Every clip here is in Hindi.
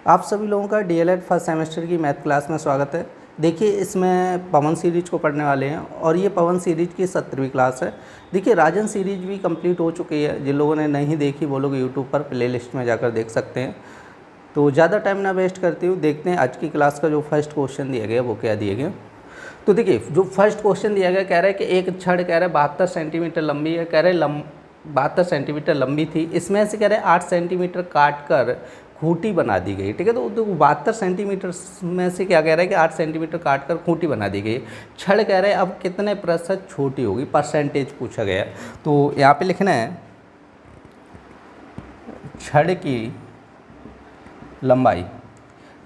आप सभी लोगों का डीएलएड फर्स्ट सेमेस्टर की मैथ क्लास में स्वागत है। देखिए, इसमें पवन सीरीज को पढ़ने वाले हैं और ये पवन सीरीज की 17वीं क्लास है। देखिए, राजन सीरीज भी कंप्लीट हो चुकी है। जिन लोगों ने नहीं देखी वो लोग यूट्यूब पर प्लेलिस्ट में जाकर देख सकते हैं। तो ज़्यादा टाइम ना वेस्ट करती हूँ, देखते हैं आज की क्लास का जो फर्स्ट क्वेश्चन दिया गया वो क्या दिया गया। तो देखिए, जो फर्स्ट क्वेश्चन दिया गया कह रहा है कि एक छड़ कह रहा है 72 सेंटीमीटर लंबी है। कह रहे 72 सेंटीमीटर लंबी थी, इसमें से कह रहे 8 सेंटीमीटर काट कर खूंटी बना दी गई। ठीक है, तो 72 सेंटीमीटर में से क्या कह रहा है कि 8 सेंटीमीटर काट कर खूंटी बना दी गई। छड़ कह रहे हैं अब कितने प्रतिशत छोटी होगी, परसेंटेज पूछा गया। तो यहाँ पे लिखना है छड़ की लंबाई।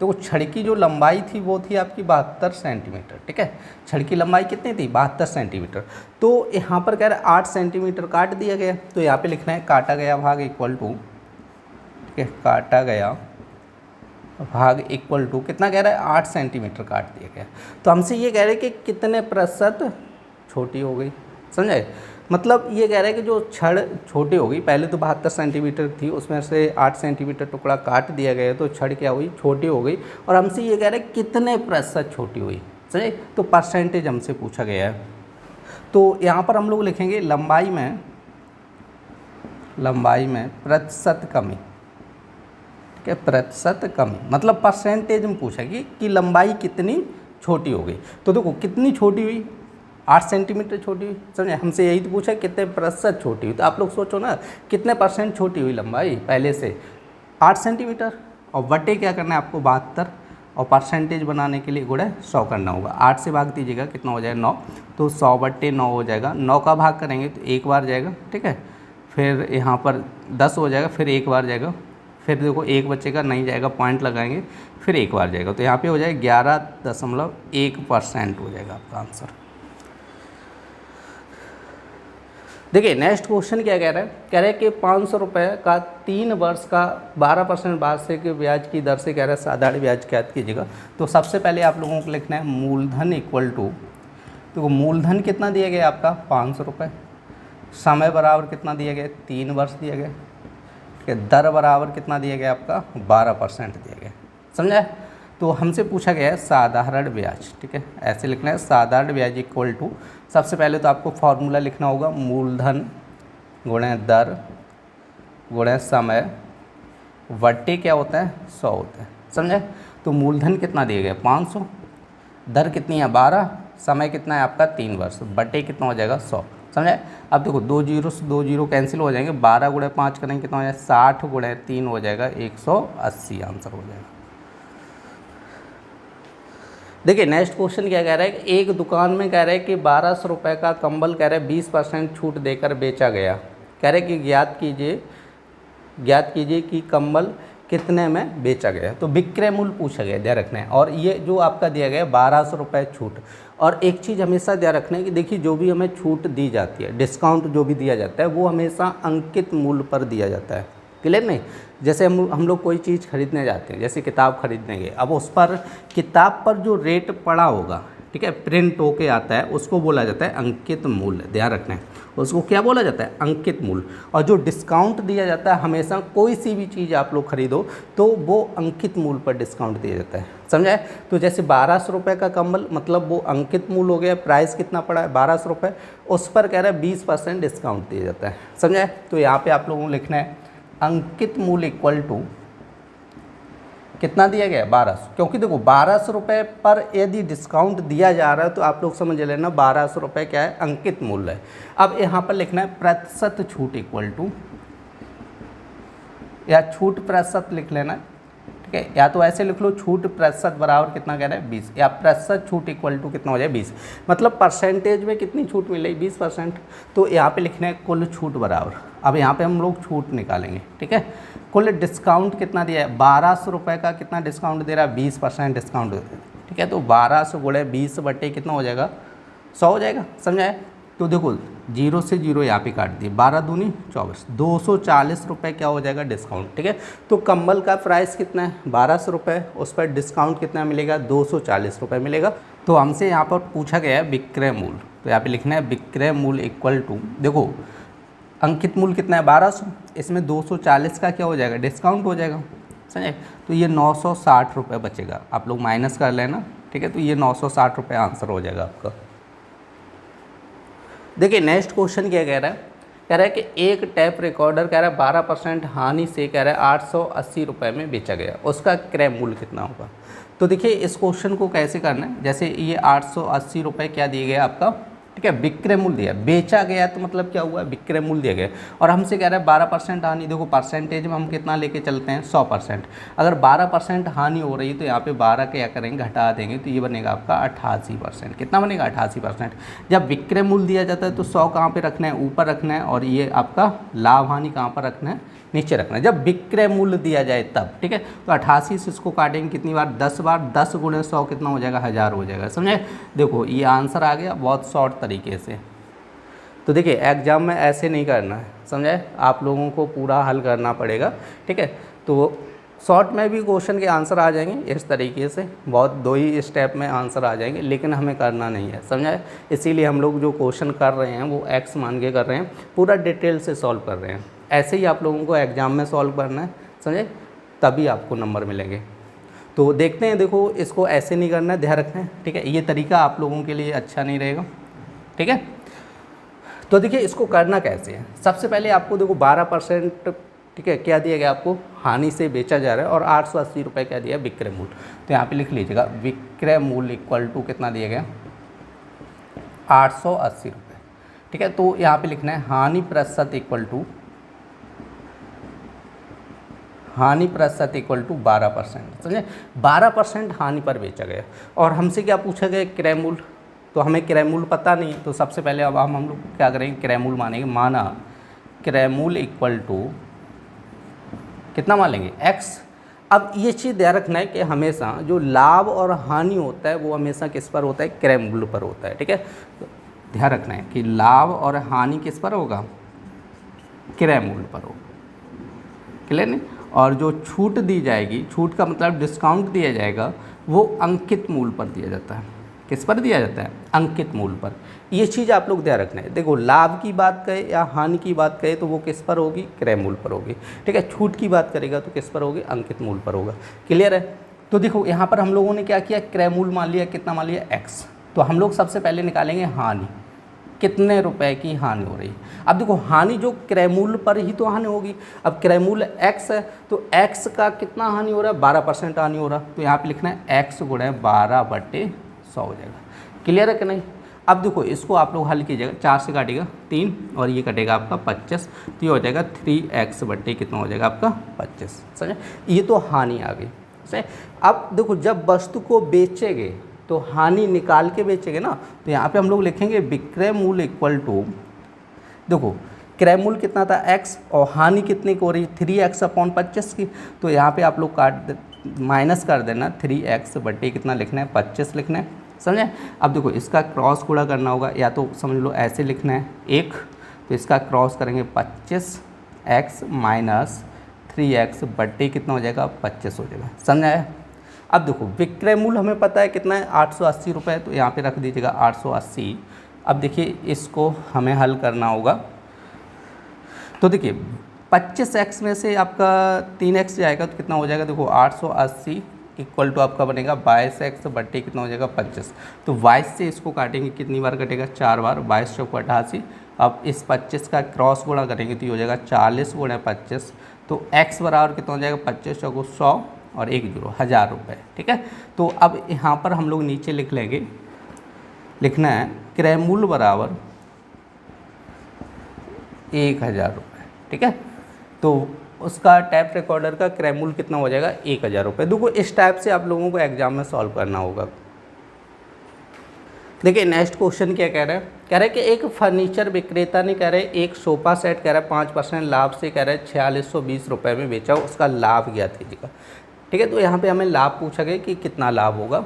तो छड़ की जो लंबाई थी वो थी आपकी 72 सेंटीमीटर। ठीक है, छड़ की लंबाई कितनी थी, 72 सेंटीमीटर। तो यहाँ पर कह रहे 8 सेंटीमीटर काट दिया गया। तो यहाँ पे लिखना है काटा गया भाग इक्वल टू, ठीक है, काटा गया भाग इक्वल टू कितना कह रहा है 8 सेंटीमीटर काट दिया गया। तो हमसे ये कह रहे हैं कि कितने प्रतिशत छोटी हो गई, समझे। मतलब ये कह रहे हैं कि जो छड़ छोटी हो गई, पहले तो 72 सेंटीमीटर थी, उसमें से 8 सेंटीमीटर टुकड़ा काट दिया गया तो छड़ क्या हुई, छोटी हो गई। और हमसे ये कह रहे हैं कितने प्रतिशत छोटी हुई, समझे। तो परसेंटेज हमसे पूछा गया है। तो यहाँ पर हम लोग लिखेंगे लंबाई में प्रतिशत कमी, ठीक है, प्रतिशत कमी मतलब परसेंटेज में पूछा कि लंबाई कितनी छोटी हो गई। तो देखो कितनी छोटी हुई, 8 सेंटीमीटर छोटी हुई, समझे। हमसे यही तो पूछा कितने प्रतिशत छोटी हुई। तो आप लोग सोचो ना कितने परसेंट छोटी हुई लंबाई, पहले से 8 सेंटीमीटर और बटे क्या करना है आपको 72, और परसेंटेज बनाने के लिए गुणा 100 करना होगा। 8 से भाग दीजिएगा कितना हो जाएगा 9, तो 100/9 हो जाएगा। 9 का भाग करेंगे तो एक बार जाएगा, ठीक है, फिर यहाँ पर 10 हो जाएगा, फिर एक बार जाएगा, फिर देखो एक बच्चे का नहीं जाएगा, पॉइंट लगाएंगे, फिर एक बार जाएगा। तो यहाँ पे हो जाएगा 11.1% हो जाएगा आपका आंसर। देखिए नेक्स्ट क्वेश्चन क्या कह रहा है, कह रहे हैं कि 500 रुपये का 3 वर्ष का 12% वार्षिक ब्याज की दर से कह रहा है साधारण ब्याज ज्ञात कीजिएगा। तो सबसे पहले आप लोगों को लिखना है मूलधन इक्वल टू, तो मूलधन कितना दिया गया आपका 500 रुपये, समय बराबर कितना दिया गया 3 वर्ष दिया गया, ठीक है, दर बराबर कितना दिया गया आपका 12% दिया गया, समझा। तो हमसे पूछा गया है साधारण ब्याज, ठीक है, ऐसे लिखना है साधारण ब्याज इक्वल टू, सबसे पहले तो आपको फॉर्मूला लिखना होगा मूलधन गुणे दर गुणे समय वट्टे क्या होता है 100 होता है, समझे। तो मूलधन कितना दिया गया 500, दर कितनी है 12, समय कितना है आपका 3 वर्ष, बटे कितना हो जाएगा 100, समझे। अब देखो 2 जीरो से 2 जीरो कैंसिल हो जाएंगे, 12 गुणे 5 करेंगे कितना हो जाएगा 60 गुणे 3 हो जाएगा 180 आंसर हो जाएगा। देखिए नेक्स्ट क्वेश्चन क्या कह रहा है कि एक दुकान में कह रहा है कि 1200 रुपये का कंबल कह रहा है 20% छूट देकर बेचा गया। कह रहे कि ज्ञात कीजिए कि कंबल कितने में बेचा गया। तो विक्रय मूल्य पूछा गया, ध्यान रखना है। और ये जो आपका दिया गया 1200 रुपये छूट। और एक चीज़ हमेशा ध्यान रखना है कि देखिए जो भी हमें छूट दी जाती है, डिस्काउंट जो भी दिया जाता है वो हमेशा अंकित मूल्य पर दिया जाता है, क्लियर नहीं। जैसे हम लोग कोई चीज़ खरीदने जाते हैं, जैसे किताब खरीदने गए, अब उस पर किताब पर जो रेट पड़ा होगा, ठीक है, प्रिंट होके आता है, उसको बोला जाता है अंकित मूल्य, ध्यान रखना है। उसको क्या बोला जाता है अंकित मूल्य। और जो डिस्काउंट दिया जाता है हमेशा कोई सी भी चीज़ आप लोग खरीदो तो वो अंकित मूल्य पर डिस्काउंट दिया जाता है, समझाए। तो जैसे 1200 रुपये का कंबल मतलब वो अंकित मूल्य हो गया, प्राइस कितना पड़ा है 1200 रुपये, उस पर कह रहा है 20% डिस्काउंट दिया जाता है, समझाए। तो यहाँ पर आप लोगों को लिखना है अंकित मूल्य इक्वल टू कितना दिया गया 1200, क्योंकि देखो 1200 रुपये पर यदि डिस्काउंट दिया जा रहा है तो आप लोग समझ लेना 1200 रुपये क्या है अंकित मूल्य है। अब यहाँ पर लिखना है प्रतिशत छूट इक्वल टू, या छूट प्रतिशत लिख लेना, ठीक है, या तो ऐसे लिख लो छूट प्रतिशत बराबर कितना कह रहा है 20, या प्रतिशत छूट इक्वल टू कितना हो जाए 20, मतलब परसेंटेज में कितनी छूट मिलेगी 20%। तो यहाँ पे लिखना है कुल छूट बराबर, अब यहाँ पे हम लोग छूट निकालेंगे, ठीक है। कुल डिस्काउंट कितना दिया है 1200 रुपये का, कितना डिस्काउंट दे रहा है 20% डिस्काउंट, ठीक है। तो 1200 गुणे 20 बटे कितना हो जाएगा 100 हो जाएगा, समझाए। तो देखो 0 से 0 यहाँ पे काट दिए, 12 दूनी 24, 240 रुपये क्या हो जाएगा डिस्काउंट, ठीक है। तो कंबल का प्राइस कितना है 1200 रुपये, उस पर डिस्काउंट कितना मिलेगा 240 रुपये मिलेगा। तो हमसे यहाँ पर पूछा गया है विक्रय मूल्य, तो यहाँ पे लिखना है विक्रय मूल्य इक्वल टू, देखो अंकित मूल्य कितना है 1200, इसमें 240 का क्या हो जाएगा डिस्काउंट हो जाएगा, समझे। तो ये 960 रुपये बचेगा, आप लोग माइनस कर लेना, ठीक है। तो ये 960 रुपये आंसर हो जाएगा आपका। देखिए नेक्स्ट क्वेश्चन क्या कह रहा है, कह रहा है कि एक टैप रिकॉर्डर कह रहा है 12% हानि से कह रहा है 880 रुपये में बेचा गया, उसका क्रय मूल्य कितना होगा। तो देखिए इस क्वेश्चन को कैसे करना है, जैसे ये 880 रुपये क्या दिए गया आपका, ठीक है, विक्रय मूल्य दिया, बेचा गया तो मतलब क्या हुआ, विक्रय मूल्य दिया गया। और हमसे कह रहा है 12% हानि, देखो परसेंटेज में हम कितना लेके चलते हैं 100%। अगर 12% हानि हो रही है तो यहाँ पे 12 क्या करेंगे, घटा देंगे, तो ये बनेगा आपका 88%। कितना बनेगा, 88%। जब विक्रय मूल्य दिया जाता है तो 100 कहाँ पर रखना है, ऊपर रखना है, और ये आपका लाभ हानि कहाँ पर रखना है, नीचे रखना है, जब विक्रय मूल्य दिया जाए तब, ठीक है। तो 88 से इसको काटेंगे कितनी बार, 10 बार, 10 गुणे 100 कितना हो जाएगा, 1000 हो जाएगा, समझे। देखो ये आंसर आ गया बहुत शॉर्ट तरीके से। तो देखिए एग्जाम में ऐसे नहीं करना है, समझे, आप लोगों को पूरा हल करना पड़ेगा, ठीक है। तो शॉर्ट में भी क्वेश्चन के आंसर आ जाएंगे इस तरीके से, बहुत 2 ही स्टेप में आंसर आ जाएंगे, लेकिन हमें करना नहीं है, समझे। इसीलिए हम लोग जो क्वेश्चन कर रहे हैं वो एक्स मान के कर रहे हैं, पूरा डिटेल से सॉल्व कर रहे हैं। ऐसे ही आप लोगों को एग्ज़ाम में सॉल्व करना है, समझे, तभी आपको नंबर मिलेंगे। तो देखते हैं, देखो इसको ऐसे नहीं करना है, ध्यान रखना है, ठीक है। ये तरीका आप लोगों के लिए अच्छा नहीं रहेगा, ठीक है। तो देखिए इसको करना कैसे है, सबसे पहले आपको देखो 12%, ठीक है, क्या दिया गया आपको, हानि से बेचा जा रहा है, और 880 रुपये क्या दिया, विक्रय मूल्य। तो यहाँ पे लिख लीजिएगा विक्रय मूल्य इक्वल टू कितना दिया गया, 880 रुपये, ठीक है। तो यहाँ पे लिखना है हानि प्रतिशत इक्वल टू, हानि प्रतिशत इक्वल टू 12%, समझे। 12% हानि पर बेचा गया, और हमसे क्या पूछा गया, क्रय मूल्य। तो हमें क्रय मूल्य पता नहीं है, तो सबसे पहले अब हम लोग क्या करेंगे, क्रय मूल्य मानेंगे, माना क्रय मूल्य इक्वल टू कितना मान लेंगे, x। अब ये चीज़ ध्यान रखना है कि हमेशा जो लाभ और हानि होता है वो हमेशा किस पर होता है, क्रय मूल्य पर होता है, ठीक है। तो ध्यान रखना है कि लाभ और हानि किस पर होगा, क्रय मूल्य पर होगा, क्लियर नहीं। और जो छूट दी जाएगी, छूट का मतलब डिस्काउंट दिया जाएगा, वो अंकित मूल्य पर दिया जाता है। किस पर दिया जाता है, अंकित मूल्य पर। ये चीज़ आप लोग ध्यान रखना है। देखो लाभ की बात करें या हानि की बात करें तो वो किस पर होगी, क्रय मूल्य पर होगी, ठीक है। छूट की बात करेगा तो किस पर होगी, अंकित मूल्य पर होगा, क्लियर है। तो देखो यहाँ पर हम लोगों ने क्या किया, क्रय मूल्य मान लिया, कितना मान लिया, x। तो हम लोग सबसे पहले निकालेंगे हानि, कितने रुपए की हानि हो रही है। अब देखो हानि जो क्रय मूल्य पर ही तो हानि होगी। अब क्रय मूल्य x है तो x का कितना हानि हो रहा है, 12% हानि हो रहा है। तो यहाँ पे लिखना है x गुणे 12/100 हो जाएगा, क्लियर है कि नहीं। अब देखो इसको आप लोग हल कीजिएगा, 4 से काटेगा 3 और ये कटेगा आपका 25, तो ये हो जाएगा 3x बट्टे कितना हो जाएगा आपका 25, समझे। ये तो हानि आ गई, सही। अब देखो जब वस्तु को बेचेंगे तो हानि निकाल के बेचेंगे ना, तो यहाँ पे हम लोग लिखेंगे विक्रय मूल्य इक्वल टू, देखो क्रय मूल्य कितना था x और हानि कितने की हो रही है 3x/25 की। तो यहाँ पे आप लोग माइनस कर देना, 3x बट्टे कितना लिखना है 25 लिखना है, समझे। अब देखो इसका क्रॉस गुणा करना होगा, या तो समझ लो ऐसे लिखना है 1, तो इसका क्रॉस करेंगे 25x माइनस 3x बट्टे कितना हो जाएगा 25 हो जाएगा, समझाया। अब देखो विक्रय मूल्य हमें पता है कितना है 880 रुपये, तो यहाँ पे रख दीजिएगा 880। अब देखिए इसको हमें हल करना होगा, तो देखिए 25x में से आपका 3x जाएगा तो कितना हो जाएगा, देखो 880 इक्वल टू आपका बनेगा 22x बट्टे कितना हो जाएगा 25। तो 22 से इसको काटेंगे, कितनी बार कटेगा 4 बार, 22 चौको 88। अब इस 25 का क्रॉस गुणा करेंगे तो ये हो जाएगा 40 गुणा 25, तो x बराबर कितना हो जाएगा 25 चौको 100 और 1 0 1000 रुपये, ठीक है। तो अब यहाँ पर हम लोग नीचे लिख लेंगे, लिखना है क्रय मूल्य बराबर 1000 रुपये, ठीक है। तो उसका टैप रिकॉर्डर का क्रय मूल्य कितना हो जाएगा 1000 रुपये। देखो इस टाइप से आप लोगों को एग्जाम में सॉल्व करना होगा। देखिए नेक्स्ट क्वेश्चन क्या कह रहा है, कह रहा है कि एक फर्नीचर विक्रेता ने कह रहे एक सोफ़ा सेट कह रहा है 5% लाभ से कह रहा है 4620 रुपये में बेचा, उसका लाभ ज्ञात कीजिएगा, ठीक है। तो यहाँ पे हमें लाभ पूछा गया कि कितना लाभ होगा।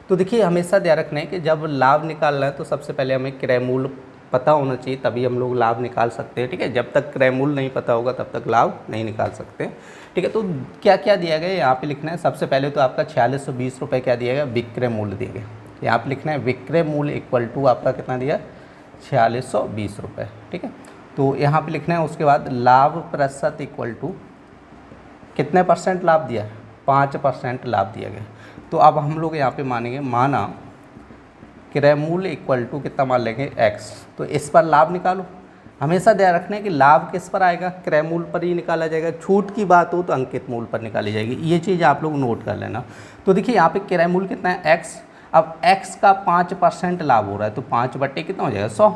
तो देखिए हमेशा ध्यान रखना है कि जब लाभ निकालना है तो सबसे पहले हमें क्रय मूल्य पता होना चाहिए, तभी हम लोग लाभ निकाल सकते हैं, ठीक है। जब तक क्रय मूल्य नहीं पता होगा तब तक लाभ नहीं निकाल सकते, ठीक है। तो क्या क्या दिया गया यहाँ पे लिखना है, सबसे पहले तो आपका 4620 रुपये क्या दिया गया, विक्रय मूल्य दिया गया। यहाँ पे लिखना है विक्रय मूल्य इक्वल टू आपका कितना दिया 4620 रुपये, ठीक है। तो यहाँ पे लिखना है उसके बाद लाभ प्रतिशत इक्वल टू कितने परसेंट लाभ दिया, 5% लाभ दिया गया। तो अब हम लोग यहाँ पे मानेंगे, माना क्रय मूल्य इक्वल टू कितना मान लेंगे x, तो इस पर लाभ निकालो। हमेशा ध्यान रखना है कि लाभ किस पर आएगा, क्रय मूल्य पर ही निकाला जाएगा। छूट की बात हो तो अंकित मूल्य पर निकाली जाएगी, ये चीज़ आप लोग नोट कर लेना। तो देखिए यहाँ पे क्रय मूल्य कितना है x, अब x का 5% लाभ हो रहा है तो 5 बट्टे कितना हो जाएगा 100।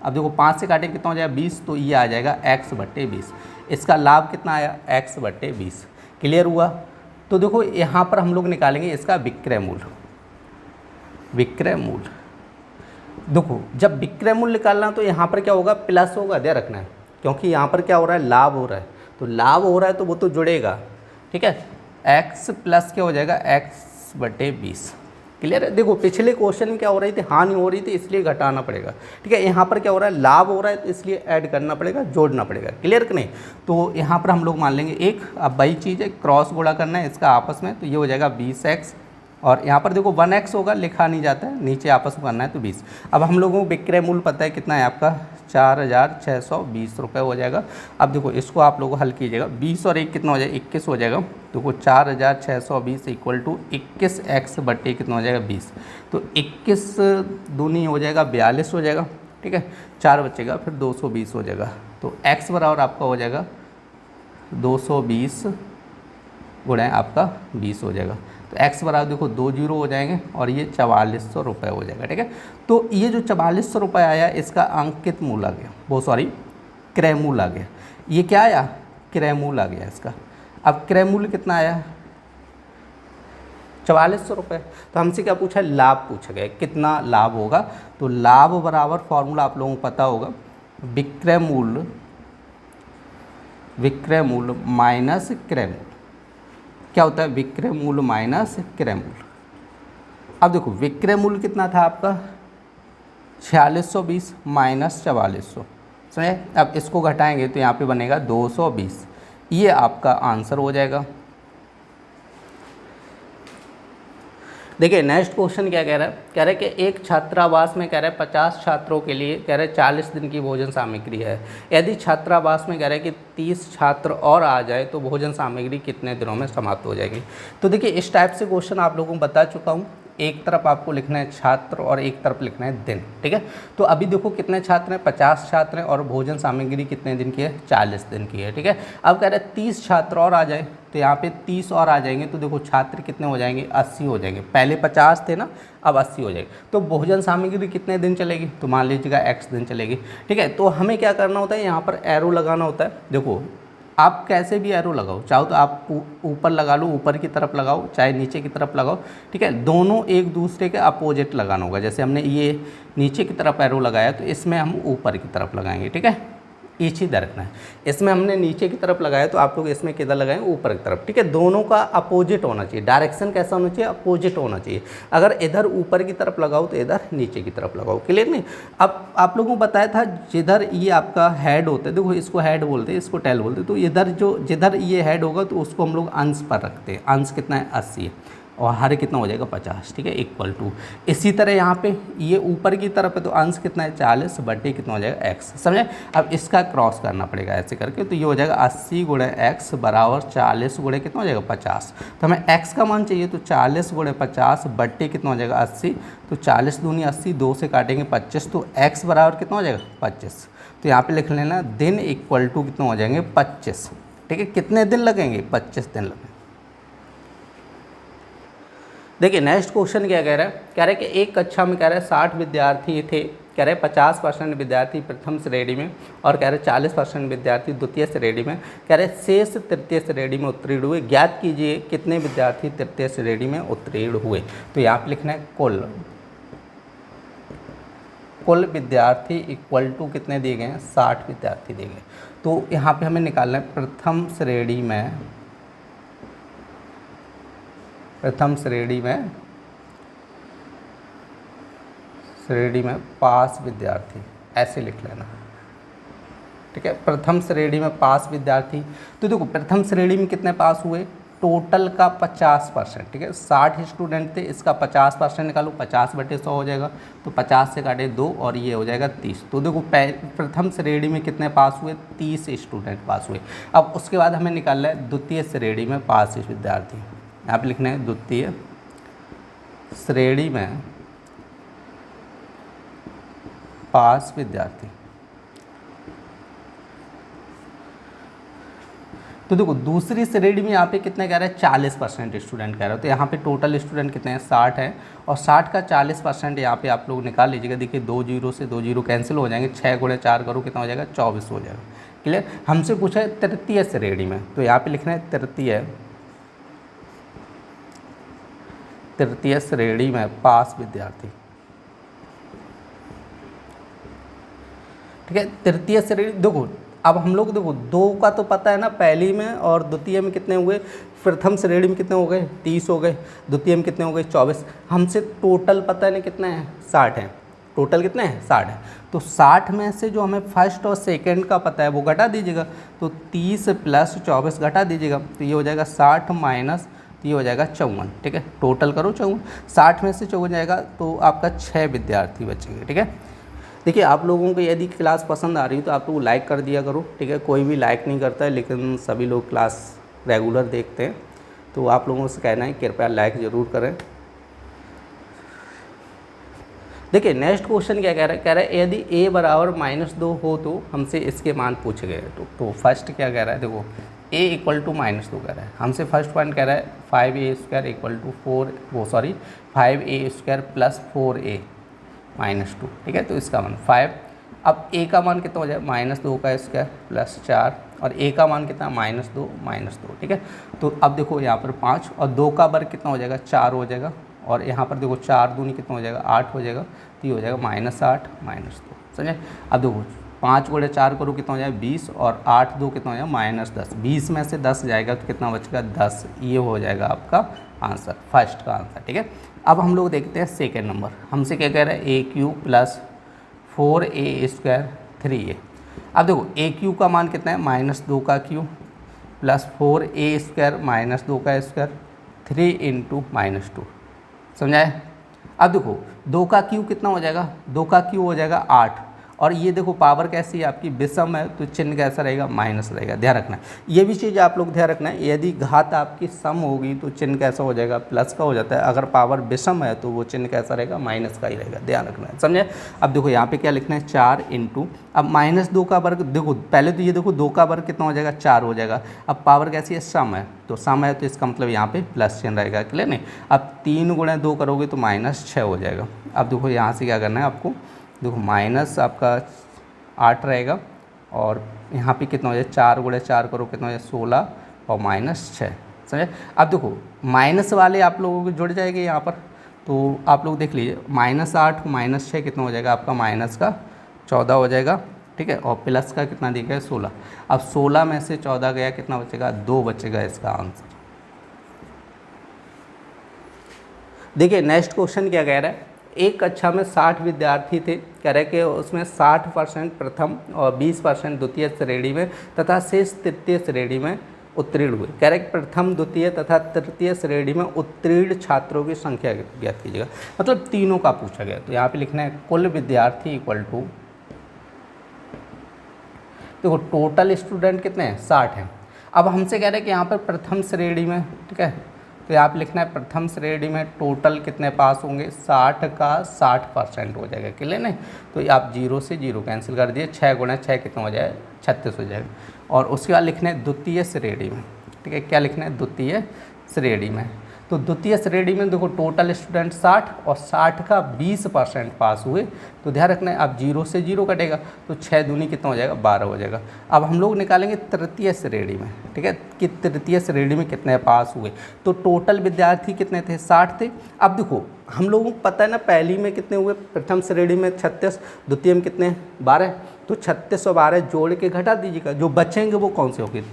अब देखो 5 से काटे कितना हो जाएगा 20, तो ये आ जाएगा x बट्टे 20। इसका लाभ कितना आया x बट्टे 20। क्लियर हुआ। तो देखो यहाँ पर हम लोग निकालेंगे इसका विक्रय मूल्य। विक्रय मूल्य देखो जब विक्रय मूल्य निकालना तो यहाँ पर क्या होगा, प्लस होगा, ध्यान रखना है, क्योंकि यहाँ पर क्या हो रहा है, लाभ हो रहा है। तो लाभ हो रहा है तो वो तो जुड़ेगा, ठीक है। x प्लस क्या हो जाएगा x बटे 20। क्लियर है। देखो पिछले क्वेश्चन में क्या हो रही थी, हानि हो रही थी इसलिए घटाना पड़ेगा, ठीक है। यहाँ पर क्या हो रहा है, लाभ हो रहा है तो इसलिए ऐड करना पड़ेगा, जोड़ना पड़ेगा। क्लियर कि नहीं। तो यहाँ पर हम लोग मान लेंगे एक, अब वही चीज़ है, क्रॉस गुणा करना है इसका आपस में, तो ये हो जाएगा 20x, और यहाँ पर देखो 1x होगा, लिखा नहीं जाता है, नीचे आपस में करना है तो 20। अब हम लोगों को विक्रय मूल्य पता है कितना है आपका, 4620 रुपये हो जाएगा। अब देखो इसको आप लोग हल कीजिएगा, 20 और 1 कितना हो जाएगा, 21 हो जाएगा। देखो 4620 इक्वल टू 21x बट्टे कितना हो जाएगा 20, तो 21 दूनी हो जाएगा 42 हो जाएगा, ठीक है। 4 बचेगा, फिर 220 हो जाएगा। तो x बराबर आपका हो जाएगा 220 गुणा आपका 20 हो जाएगा। तो x बराबर देखो 2 जीरो हो जाएंगे और ये 4400 रुपये हो जाएगा, ठीक है। तो ये जो 4400 रुपये आया इसका अंकित मूल्य आ गया, वो सॉरी क्रय मूल्य आ गया। ये क्या आया, क्रय मूल्य आ गया इसका। अब क्रय मूल्य कितना आया 4400 रुपये। तो हमसे क्या पूछा, लाभ पूछा गया, कितना लाभ होगा। तो लाभ बराबर फॉर्मूला आप लोगों को पता होगा, विक्रय मूल्य माइनस क्रय मूल्य। क्या होता है, विक्रय मूल्य माइनस क्रय मूल्य। अब देखो विक्रय मूल्य कितना था आपका 4620 माइनस 4400, समझे। अब इसको घटाएंगे तो यहाँ पे बनेगा 220, ये आपका आंसर हो जाएगा। देखिए नेक्स्ट क्वेश्चन क्या कह रहा है, कह रहा है कि एक छात्रावास में कह रहा है 50 छात्रों के लिए कह रहा है 40 दिन की भोजन सामग्री है। यदि छात्रावास में कह रहा है कि 30 छात्र और आ जाए तो भोजन सामग्री कितने दिनों में समाप्त हो जाएगी। तो देखिए इस टाइप से क्वेश्चन आप लोगों को बता चुका हूँ। एक तरफ आपको लिखना है छात्र और एक तरफ लिखना है दिन, ठीक है। तो अभी देखो कितने छात्र हैं, 50 छात्र हैं, और भोजन सामग्री कितने दिन की है, 40 दिन की है, ठीक है। अब कह रहे हैं 30 छात्र और आ जाए, तो यहाँ पे 30 और आ जाएंगे, तो देखो छात्र कितने हो जाएंगे, 80 हो जाएंगे। पहले 50 थे ना, अब 80 हो जाएगी। तो भोजन सामग्री कितने दिन चलेगी, तो मान लीजिएगा x दिन चलेगी, ठीक है। तो हमें क्या करना होता है, यहाँ पर एरो लगाना होता है। देखो आप कैसे भी एरो लगाओ, चाहो तो आप ऊपर लगा लो, ऊपर की तरफ लगाओ, चाहे नीचे की तरफ लगाओ, ठीक है। दोनों एक दूसरे के अपोजिट लगाना होगा। जैसे हमने ये नीचे की तरफ एरो लगाया तो इसमें हम ऊपर की तरफ लगाएंगे, ठीक है। ये चीज़ रखना है। इसमें हमने नीचे की तरफ लगाया तो आप लोग इसमें किधर लगाएं, ऊपर की तरफ, ठीक है। दोनों का अपोजिट होना चाहिए, डायरेक्शन कैसा होना चाहिए, अपोजिट होना चाहिए। अगर इधर ऊपर की तरफ लगाओ तो इधर नीचे की तरफ लगाओ। क्लियर नहीं। अब आप लोगों को बताया था जिधर ये आपका हेड होता है, देखो इसको हेड बोलते हैं, इसको टेल बोलते हैं। तो इधर जो जिधर ये हेड होगा तो उसको हम लोग अंश पर रखते हैं। अंश कितना है 80 और हर कितना हो जाएगा 50, ठीक है, इक्वल टू। इसी तरह यहाँ पे ये ऊपर की तरफ है तो अंश कितना है 40 बटे कितना हो जाएगा x, समझे। अब इसका क्रॉस करना पड़ेगा ऐसे करके, तो ये हो जाएगा 80 गुणे x बराबर 40 गुणे कितना हो जाएगा 50। तो हमें x का मान चाहिए, तो 40 गुणे 50 बटे कितना हो जाएगा 80। तो 40 दूनी 80, 2 से काटेंगे 25, तो x बराबर कितना हो जाएगा 25। तो यहाँ पर लिख लेना दिन इक्वल टू कितना हो जाएंगे 25, ठीक है। कितने दिन लगेंगे, 25 दिन लगेंगे। देखिए नेक्स्ट क्वेश्चन क्या कह रहा है, कह रहा है कि एक कक्षा में कह रहा है 60 विद्यार्थी थे, कह रहे 50% विद्यार्थी प्रथम श्रेणी में और कह रहे 40% विद्यार्थी द्वितीय श्रेणी में, कह रहे शेष तृतीय श्रेणी में उत्तीर्ण हुए। ज्ञात कीजिए कितने विद्यार्थी तृतीय श्रेणी में उत्तीर्ण हुए। तो यहाँ पर लिखना है कुल विद्यार्थी इक्वल टू कितने दिए गए हैं, 60 विद्यार्थी दिए गए। तो यहाँ पर हमें निकालना है प्रथम श्रेणी में पास विद्यार्थी, ऐसे लिख लेना, ठीक है। प्रथम श्रेणी में पास विद्यार्थी। तो देखो प्रथम श्रेणी में कितने पास हुए, टोटल का 50%, ठीक है। 60 स्टूडेंट थे, इसका 50% निकालो, 50/100 हो जाएगा। तो 50 से काटे 2 और ये हो जाएगा 30। तो देखो प्रथम श्रेणी में कितने पास हुए, 30 स्टूडेंट पास हुए। अब उसके बाद हमें निकालना है द्वितीय श्रेणी में पास विद्यार्थी। यहाँ पे लिखना है द्वितीय श्रेणी में पास विद्यार्थी। तो देखो दूसरी श्रेणी में यहाँ पे कितने कह रहे हैं, 40% स्टूडेंट कह रहे हो। तो यहाँ पे टोटल स्टूडेंट कितने हैं, 60 है, और 60 का 40% यहाँ पे आप लोग निकाल लीजिएगा। देखिए 2 जीरो से 2 जीरो कैंसिल हो जाएंगे, 6 गुणे 4 करो कितना हो जाएगा, 24 हो जाएगा। क्लियर। हमसे पूछा है तृतीय श्रेणी में, तो यहाँ पे लिखना है तृतीय श्रेणी में पास विद्यार्थी, ठीक है। तृतीय श्रेणी देखो, अब हम लोग देखो 2 का तो पता है ना, पहली में और द्वितीय में कितने हुए, प्रथम श्रेणी में कितने हो गए, 30 हो गए, द्वितीय में कितने हो गए, 24। हमसे टोटल पता है ना कितने हैं, 60 हैं। टोटल कितने हैं, 60 है। तो 60 में से जो हमें फर्स्ट और सेकंड का पता है वो घटा दीजिएगा। तो 30 + 24 घटा दीजिएगा, तो ये हो जाएगा 60 माइनस, तो ये हो जाएगा 54, ठीक है। टोटल करो 54, 60 में से 54 जाएगा तो आपका 6 विद्यार्थी बचेंगे, ठीक है। देखिए आप लोगों को यदि क्लास पसंद आ रही है तो आप लोग लाइक कर दिया करो, ठीक है। कोई भी लाइक नहीं करता है, लेकिन सभी लोग क्लास रेगुलर देखते हैं, तो आप लोगों से कहना है कृपया लाइक ज़रूर करें। देखिए नेक्स्ट क्वेश्चन क्या कह रहा है, यदि a बराबर -2 हो तो हमसे इसके मान पूछे गए। तो फर्स्ट क्या कह रहा है, देखो a = -2 कह रहा है हमसे। फर्स्ट पॉइंट कह रहा है 5a² = 5a² + 4a -2, ठीक है। तो इसका मान 5। अब a का मान कितना हो जाए, -2 का स्क्वायर + 4, और a का मान कितना, -2, ठीक है। तो अब देखो यहाँ पर 5 और 2 का वर्ग कितना हो जाएगा, 4 हो जाएगा, और यहाँ पर देखो 4 दूनी कितना हो जाएगा, 8 हो जाएगा। तो ये हो जाएगा -8 -2, समझे। अब देखो 5 गुणे 4 करो कितना हो जाएगा, 20, और 8 2 कितना हो जाएगा, -10। 20 में से 10 जाएगा तो कितना बचेगा, 10। ये हो जाएगा आपका आंसर, फर्स्ट का आंसर, ठीक है। अब हम लोग देखते हैं सेकेंड नंबर। हमसे क्या कह रहा है, a³ + 4a² 3a। अब देखो a³ का मान कितना है, -2 का क्यूब + 4a² -2 का स्क्वायर 3 × -2, समझाए। अब देखो 2 का क्यूब कितना हो जाएगा, 2 का क्यूब हो जाएगा 8, और ये देखो पावर कैसी है आपकी, विषम है, तो चिन्ह कैसा रहेगा, माइनस रहेगा। ध्यान रखना ये भी चीज़ आप लोग ध्यान रखना है, यदि घात आपकी सम होगी तो चिन्ह कैसा हो जाएगा, प्लस का हो जाता है। अगर पावर विषम है तो वो चिन्ह कैसा रहेगा, माइनस का ही रहेगा। ध्यान रखना है, समझे। अब देखो यहाँ पे क्या लिखना है, 4 × अब -2 का वर्ग, देखो पहले तो ये देखो 2 का वर्ग कितना हो जाएगा, 4 हो जाएगा। अब पावर कैसी है, सम है, तो सम है तो इसका मतलब यहाँ पे प्लस चिन्ह रहेगा, क्लियर नहीं। अब 3 × 2 करोगे तो -6 हो जाएगा। अब देखो यहाँ से क्या करना है आपको, देखो माइनस आपका 8 रहेगा, और यहाँ पे कितना हो जाए, 4 × 4 करो कितना हो जाए, 16, और -6, समझे। अब देखो माइनस वाले आप लोगों को जुड़ जाएंगे यहाँ पर, तो आप लोग देख लीजिए, -8 -6 कितना हो जाएगा आपका, -14 हो जाएगा, ठीक है। और प्लस का कितना दिया है, 16। अब 16 में से 14 गया, कितना बचेगा, 2 बचेगा इसका आंसर। देखिए नेक्स्ट क्वेश्चन क्या कह रहा है, एक कक्षा में 60 विद्यार्थी थे, कह रहे कि उसमें 60% प्रथम और 20% द्वितीय श्रेणी में तथा शेष तृतीय श्रेणी में उत्तीर्ण हुए। कह रहे कि प्रथम, द्वितीय तथा तृतीय श्रेणी में उत्तीर्ण छात्रों की संख्या ज्ञात कीजिएगा, मतलब तीनों का पूछा गया। तो यहाँ पे लिखना है कुल विद्यार्थी इक्वल टू, देखो टोटल स्टूडेंट कितने हैं, 60 हैं। अब हमसे कह रहे हैं कि यहाँ पर प्रथम श्रेणी में, ठीक है, तो यहाँ पे लिखना है प्रथम श्रेणी में टोटल कितने पास होंगे, 60 का 60% हो जाएगा, क्लियर नहीं। तो आप 0 से 0 कैंसिल कर दिए, 6 × 6 कितना हो जाएगा, 36 हो जाएगा। और उसके बाद लिखना है द्वितीय श्रेणी में, ठीक है, क्या लिखना है, द्वितीय श्रेणी में। तो द्वितीय श्रेणी में देखो टोटल स्टूडेंट 60 और 60 का 20% पास हुए। तो ध्यान रखना है, अब 0 से 0 कटेगा तो 6 दूनी कितना हो जाएगा, 12 हो जाएगा। अब हम लोग निकालेंगे तृतीय श्रेणी में, ठीक है, कि तृतीय श्रेणी में कितने पास हुए। तो टोटल विद्यार्थी कितने थे, 60 थे। अब देखो हम लोगों को पता है ना, पहली में कितने हुए, प्रथम श्रेणी में 36, द्वितीय में कितने, 12। तो 36 और 12 जोड़ के घटा दीजिएगा, जो बचेंगे वो कौन से होंगे,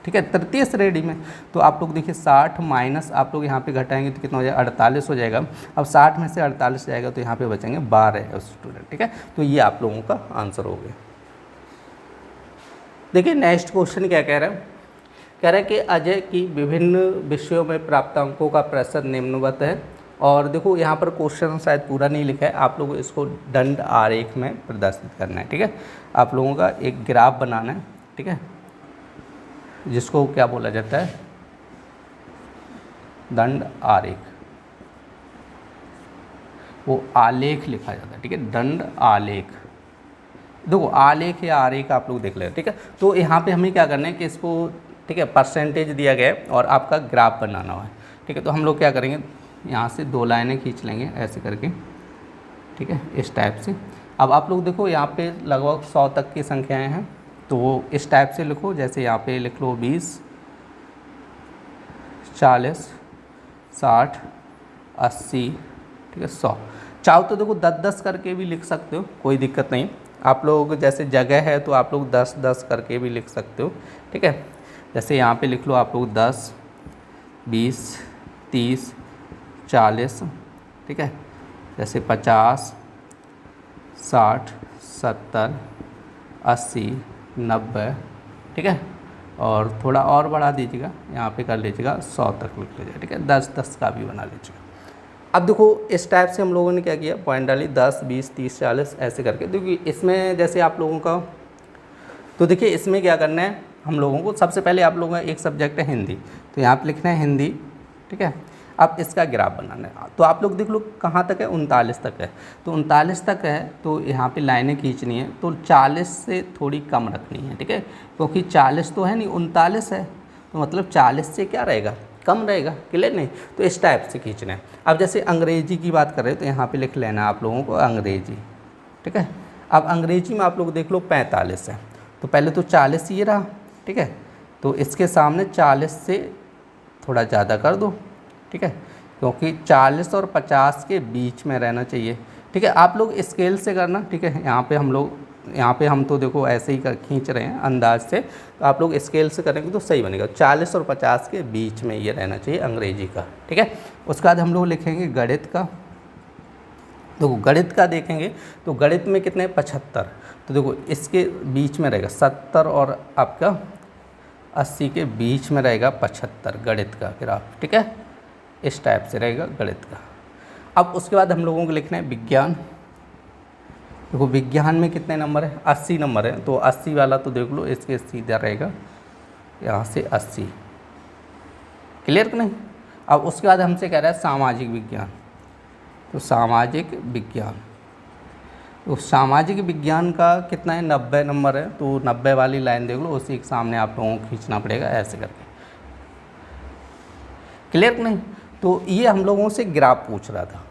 ठीक है, तृतीय श्रेणी में। तो आप लोग देखिए 60 माइनस आप लोग यहाँ पे घटाएंगे तो कितना हो जाएगा, 48 हो जाएगा। अब 60 में से 48 जाएगा तो यहाँ पे बचेंगे 12 स्टूडेंट, ठीक है। तो ये आप लोगों का आंसर हो गया। देखिए नेक्स्ट क्वेश्चन क्या कह रहा है, कह रहा है कि अजय की विभिन्न विषयों में प्राप्त अंकों का प्रतिशत निम्नवत है। और देखो यहाँ पर क्वेश्चन शायद पूरा नहीं लिखा है, आप लोगों को इसको दंड आरेख में प्रदर्शित करना है। ठीक है, आप लोगों का एक ग्राफ बनाना है। ठीक है, जिसको क्या बोला जाता है, दंड आरेख, वो आलेख लिखा जाता है। ठीक है, दंड आलेख, देखो आलेख या आरेख आप लोग देख लें। ठीक है, तो यहाँ पे हमें क्या करना है कि इसको, ठीक है, परसेंटेज दिया गया है और आपका ग्राफ बनाना हुआ है। ठीक है, तो हम लोग क्या करेंगे, यहाँ से 2 लाइनें खींच लेंगे ऐसे करके। ठीक है, इस टाइप से। अब आप लोग देखो यहाँ पे लगभग 100 तक की संख्याएं हैं, तो वो इस टाइप से लिखो। जैसे यहाँ पे लिख लो 20, 40, 60, 80, ठीक है, 100। चाहो तो देखो 10-10 करके भी लिख सकते हो, कोई दिक्कत नहीं। आप लोग जैसे जगह है तो आप लोग 10-10 करके भी लिख सकते हो। ठीक है, जैसे यहाँ पे लिख लो आप लोग 10, 20, 30, 40, ठीक है, जैसे 50, 60, 70, 80, 90, ठीक है, और थोड़ा और बढ़ा दीजिएगा, यहाँ पे कर लीजिएगा 100 तक लिख लीजिएगा। ठीक है, 10-10 का भी बना लीजिएगा। अब देखो इस टाइप से हम लोगों ने क्या किया, पॉइंट डाली 10, 20, 30, 40 ऐसे करके। देखिए इसमें जैसे आप लोगों का, तो देखिए इसमें क्या करना है हम लोगों को, सबसे पहले आप लोगों का एक सब्जेक्ट है हिंदी, तो यहाँ पे लिखना है हिंदी। ठीक है, अब इसका ग्राफ बनाना है। तो आप लोग देख लो कहाँ तक है, 39 तक है। तो 39 तक है तो यहाँ पे लाइनें खींचनी है, तो 40 से थोड़ी कम रखनी है। ठीक है, क्योंकि 40 तो है नहीं, 39 है, तो मतलब 40 से क्या रहेगा, कम रहेगा। क्लियर नहीं, तो इस टाइप से खींचना है। अब जैसे अंग्रेजी की बात करें तो यहाँ पे लिख लेना आप लोगों को अंग्रेजी। ठीक है, अब अंग्रेजी में आप लोग देख लो 45 है, तो पहले तो 40 ये रहा। ठीक है, तो इसके सामने 40 से थोड़ा ज़्यादा कर दो। ठीक है, क्योंकि 40 और 50 के बीच में रहना चाहिए। ठीक है, आप लोग स्केल से करना। ठीक है, यहाँ पे हम तो देखो ऐसे ही खींच रहे हैं अंदाज से, तो आप लोग स्केल से करेंगे तो सही बनेगा। 40 और 50 के बीच में ये रहना चाहिए अंग्रेजी का। ठीक है, उसके बाद हम लोग लिखेंगे गणित का। देखो गणित का देखेंगे तो गणित में कितने, 75, तो देखो इसके बीच में रहेगा 70 और आपका 80 के बीच में रहेगा 75 गणित का ग्राफ। ठीक है, इस टाइप से रहेगा गणित का। अब उसके बाद हम लोगों को लिखना है विज्ञान। देखो विज्ञान में कितने नंबर है, 80 नंबर है, तो 80 वाला तो देख लो इसके सीधा रहेगा यहाँ से 80। क्लियर कि नहीं। अब उसके बाद हमसे कह रहा है सामाजिक विज्ञान, तो सामाजिक विज्ञान, तो सामाजिक विज्ञान का कितना है, 90 नंबर है, तो 90 वाली लाइन देख लो, उसी के सामने आप लोगों को खींचना पड़ेगा ऐसे करके। क्लियर कि नहीं। तो ये हम लोगों से ग्राफ पूछ रहा था।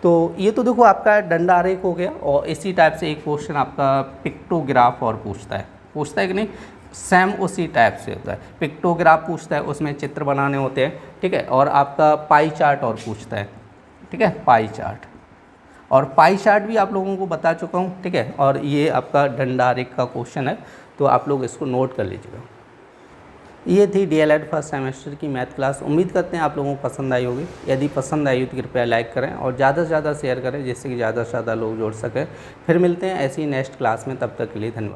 तो ये तो देखो आपका डंडा आरेख हो गया, और इसी टाइप से एक क्वेश्चन आपका पिक्टोग्राफ और पूछता है कि नहीं, सेम उसी टाइप से होता है। पिक्टोग्राफ पूछता है, उसमें चित्र बनाने होते हैं। ठीक है, और आपका पाई चार्ट और पूछता है। ठीक है, पाई चार्ट, और पाई चार्ट भी आप लोगों को बता चुका हूँ। ठीक है, और ये आपका डंडा आरेख का क्वेश्चन है, तो आप लोग इसको नोट कर लीजिएगा। ये थी DLED फर्स्ट सेमेस्टर की मैथ क्लास। उम्मीद करते हैं आप लोगों को पसंद आई होगी। यदि पसंद आई हो तो कृपया लाइक करें और ज़्यादा से ज़्यादा शेयर करें, जिससे कि ज़्यादा से ज़्यादा लोग जुड़ सकें। फिर मिलते हैं ऐसी नेक्स्ट क्लास में, तब तक के लिए धन्यवाद।